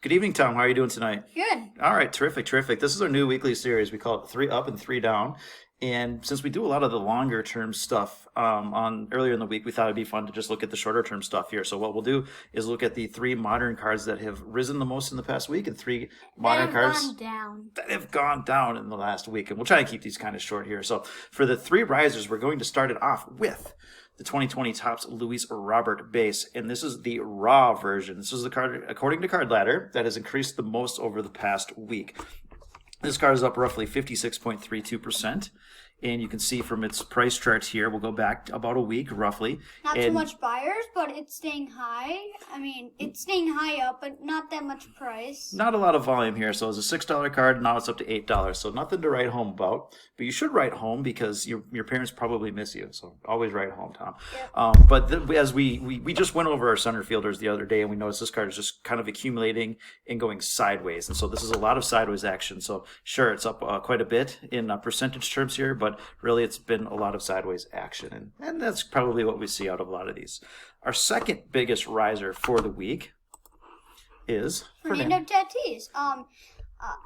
Good evening, Tom. How are you doing tonight? Good. All right, terrific, terrific. This is our new weekly series. We call it Three Up and Three Down. And since we do a lot of the longer term stuff on earlier in the week, we thought it'd be fun to just look at the shorter term stuff here. So what we'll do is look at the three modern cards that have risen the most in the past week and three modern cards Gone down. that have gone down in the last week. And we'll try and keep these kind of short here. So for the three risers, we're going to start it off with the 2020 Topps Luis Robert base, and this is the raw version. This is the card, according to Card Ladder, that has increased the most over the past week. This card is up roughly 56.32%. And you can see from its price charts here, we'll go back about a week roughly. Not too much buyers, but it's staying high. I mean, it's staying high up, but not that much price. Not a lot of volume here. So it's a $6 card. Now it's up to $8. So nothing to write home about. But you should write home because your parents probably miss you. So always write home, Tom. Yep. But as we just went over our center fielders the other day, and we noticed this card is just kind of accumulating and going sideways. And so this is a lot of sideways action. So sure, it's up quite a bit in percentage terms here, but really it's been a lot of sideways action. And that's probably what we see out of a lot of these. Our second biggest riser for the week is Fernando Tatis.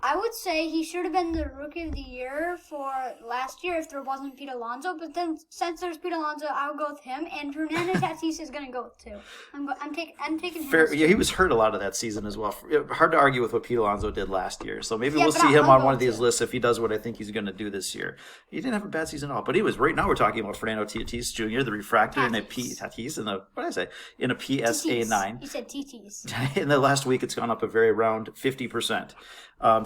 I would say he should have been the Rookie of the Year for last year if there wasn't Pete Alonso. But then since there's Pete Alonso, I'll go with him. And Fernando Tatis is going to go with two. I'm taking him. Fair, yeah, he was hurt a lot of that season as well. Hard to argue with what Pete Alonso did last year. So maybe we'll see him on one of these lists if he does what I think he's going to do this year. He didn't have a bad season at all. But anyways, right now we're talking about Fernando Tatis Jr., the refractor, and a Tatis in the what did I say? In a PSA 9. You said TTs. In the last week, it's gone up a very round 50%.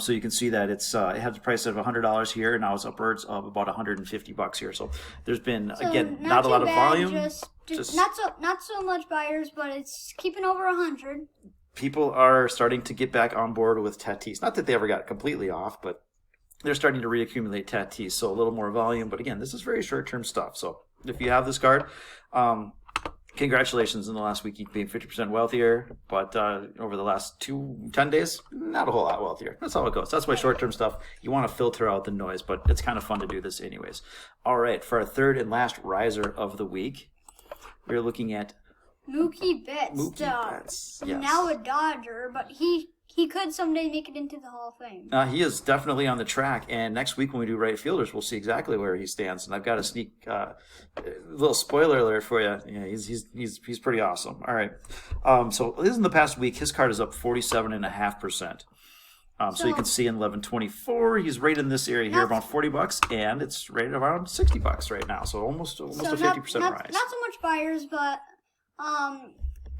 So you can see that it had the price of $100 here, and now it's upwards of about $150 here. So there's been again not a lot of volume, just not so much buyers, but it's keeping over 100. People are starting to get back on board with Tatis. Not that they ever got completely off, but they're starting to reaccumulate Tatis. So a little more volume, but again, this is very short-term stuff. So if you have this card, congratulations. In the last week, you became 50% wealthier, but over the last 10 days, not a whole lot wealthier. That's how it goes. That's why short-term stuff, you want to filter out the noise, but it's kind of fun to do this anyways. All right, for our third and last riser of the week, we're looking at Mookie Betts. Mookie Betts, yes. Now a Dodger, but he could someday make it into the Hall of Fame. He is definitely on the track, and next week when we do right fielders, we'll see exactly where he stands. And I've got a sneak little spoiler alert for you. Yeah, he's pretty awesome. All right, so this is in the past week. His card is up 47.5%. So you can see in 11/24, he's right in this area here, around $40, and it's rated around $60 right now. So almost a 50% rise. Not so much buyers, but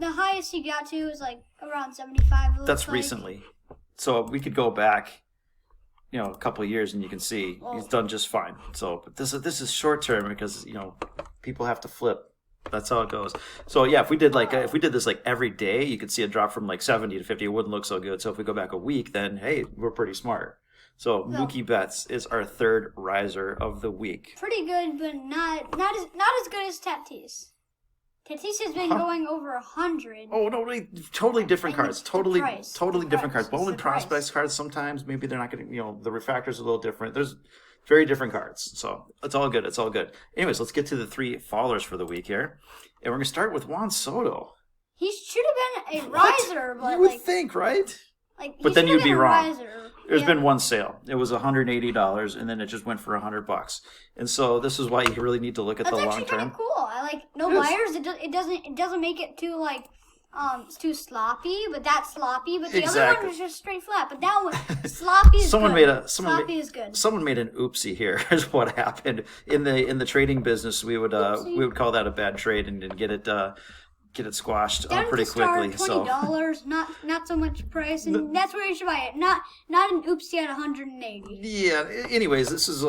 the highest he got to is like around 75. That's recently. So we could go back, a couple of years, and you can see he's done just fine. So but this is short term because people have to flip. That's how it goes. So yeah, if we did this like every day, you could see a drop from like 70 to 50. It wouldn't look so good. So if we go back a week, then hey, we're pretty smart. So Mookie Betts is our third riser of the week. Pretty good, but not as good as Tatis. Tatis has been going over 100. Oh no, totally different cards. Totally different cards. Bowman Prospects cards. Sometimes maybe they're not going to. The refractor's a little different. There's very different cards. So it's all good. It's all good. Anyways, let's get to the three fallers for the week here, and we're going to start with Juan Soto. He should have been a riser, but you would think, right? But then you'd be wrong. There's been one sale. It was $180, and then it just went for $100. And so this is why you really need to look at the long term. That's actually kind of cool. I like no buyers. It doesn't make it too it's too sloppy, but that's sloppy. But the other one was just straight flat. But that one sloppy is good. Sloppy is good. Someone made an oopsie here. Is what happened in the trading business. We would call that a bad trade and get it squashed pretty quickly. $20, not so much price, and that's where you should buy it. Not an oopsie at 180. Yeah. Anyways, this is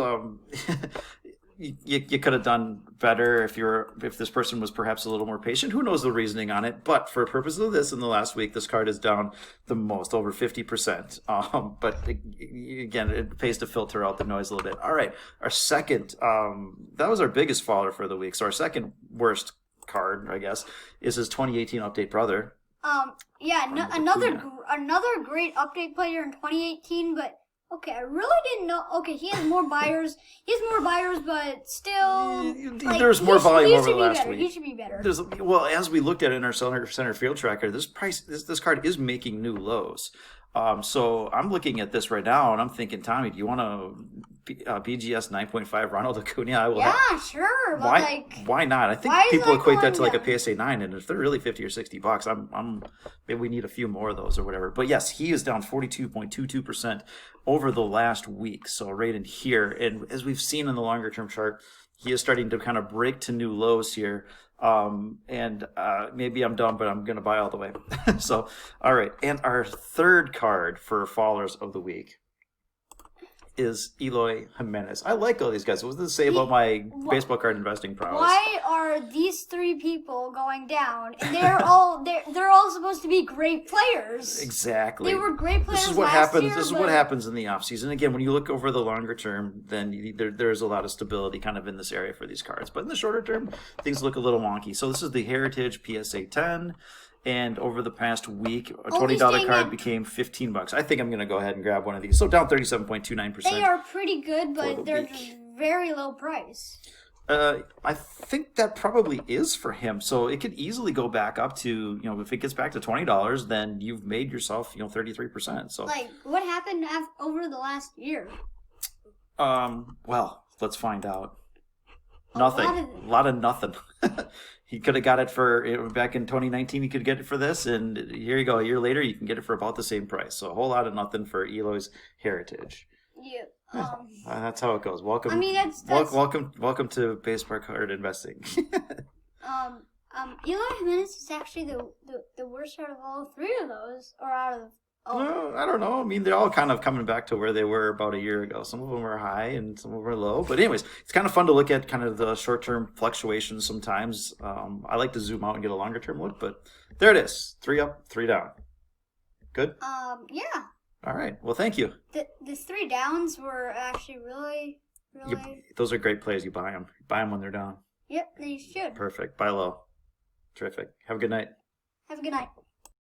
you could have done better if this person was perhaps a little more patient. Who knows the reasoning on it? But for purposes of this, in the last week, this card is down the most, over 50%. But again, it pays to filter out the noise a little bit. All right, our second, that was our biggest faller for the week. So our second worst card, I guess, is his 2018 update brother. Another great update player in 2018, but Okay, I really didn't know. Okay, he has more buyers. He has more buyers, but still, There's more volume over the last week. week. He should be better. Well, as we looked at it in our center field tracker, this card is making new lows. So I'm looking at this right now, and I'm thinking, Tommy, do you want a BGS 9.5 Ronald Acuna? I will. Yeah, sure. But Why? Why not? I think why is people that equate that going to like a down? PSA 9, and if they're really $50 or $60, maybe we need a few more of those or whatever. But yes, he is down 42.22% over the last week. So right in here, and as we've seen in the longer term chart, he is starting to kind of break to new lows here. Maybe I'm dumb, but I'm going to buy all the way. So, all right. And our third card for Fallers of the Week is Eloy Jimenez. I like all these guys. What does this say about my baseball card investing prowess? Why are these three people going down? And they're all supposed to be great players. Exactly. They were great players. This is what last happens. Year, This is but... what happens in the offseason. Again, when you look over the longer term, then there's a lot of stability kind of in this area for these cards. But in the shorter term, things look a little wonky. So this is the Heritage PSA 10. And over the past week, a $20 card became $15. I think I'm going to go ahead and grab one of these. So down 37.29%. They are pretty good, but they're very low price. I think that probably is for him. So it could easily go back up to, if it gets back to $20, then you've made yourself, 33%. So like, what happened over the last year? Well, let's find out. Nothing. A lot of nothing. He could have got it for back in 2019. He could get it for this, and here you go. A year later, you can get it for about the same price. So a whole lot of nothing for Eloy's Heritage. Yeah. That's how it goes. Welcome. I mean, that's... welcome to baseball card investing. Eloy Jimenez is actually the worst out of all three of those, or out of... Well, I don't know. I mean, they're all kind of coming back to where they were about a year ago. Some of them are high and some of them are low. But anyways, it's kind of fun to look at kind of the short-term fluctuations sometimes. I like to zoom out and get a longer-term look, but there it is. 3 up, 3 down. Good? Yeah. All right. Well, thank you. The 3 downs were actually really... Those are great plays. You buy them. Buy them when they're down. Yep, they should. Perfect. Buy low. Terrific. Have a good night. Have a good night.